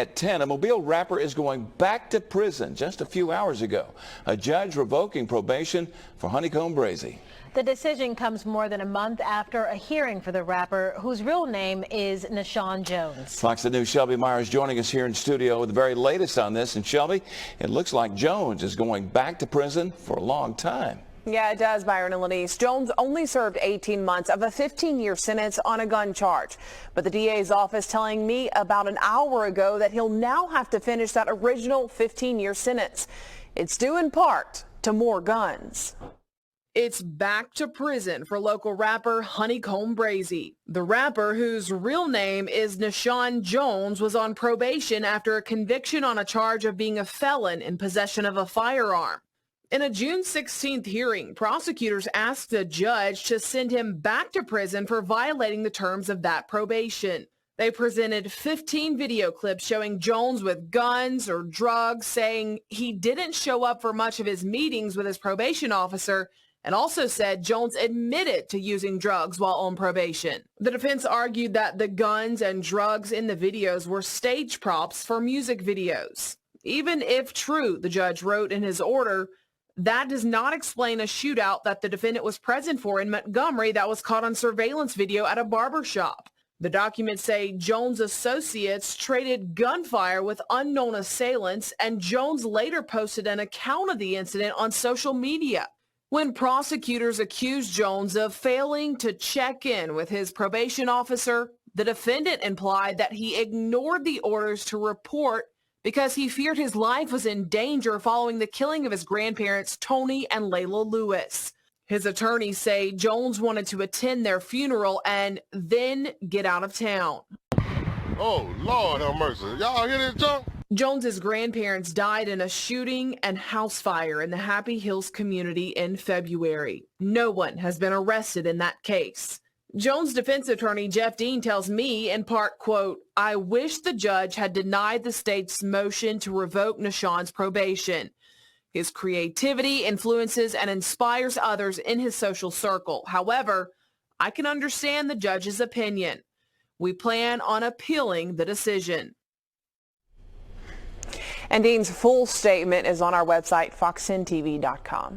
At 10, a Mobile rapper is going back to prison just a few hours ago. A judge revoking probation for HoneyKomb Brazy. The decision comes more than a month after a hearing for the rapper, whose real name is Nashawn Jones. Fox News' Shelby Myers joining us here in studio with the very latest on this. And Shelby, it looks like Jones is going back to prison for a long time. Yeah, it does, Byron and Lenise. Jones only served 18 months of a 15-year sentence on a gun charge. But the DA's office telling me about an hour ago that he'll now have to finish that original 15-year sentence. It's due in part to more guns. It's back to prison for local rapper HoneyKomb Brazy. The rapper, whose real name is Nashawn Jones, was on probation after a conviction on a charge of being a felon in possession of a firearm. In a June 16th hearing, prosecutors asked the judge to send him back to prison for violating the terms of that probation. They presented 15 video clips showing Jones with guns or drugs, saying he didn't show up for much of his meetings with his probation officer, and also said Jones admitted to using drugs while on probation. The defense argued that the guns and drugs in the videos were stage props for music videos. Even if true, the judge wrote in his order, that does not explain a shootout that the defendant was present for in Montgomery that was caught on surveillance video at a barber shop. The documents say Jones' associates traded gunfire with unknown assailants, and Jones later posted an account of the incident on social media. When prosecutors accused Jones of failing to check in with his probation officer, the defendant implied that he ignored the orders to report because he feared his life was in danger following the killing of his grandparents, Tony and Layla Lewis. His attorneys say Jones wanted to attend their funeral and then get out of town. Oh, Lord have mercy. Y'all hear this junk? Jones's grandparents died in a shooting and house fire in the Happy Hills community in February. No one has been arrested in that case. Jones' defense attorney Jeff Dean tells me in part, quote, "I wish the judge had denied the state's motion to revoke Nashawn's probation. His creativity influences and inspires others in his social circle. However, I can understand the judge's opinion. We plan on appealing the decision." And Dean's full statement is on our website, foxntv.com.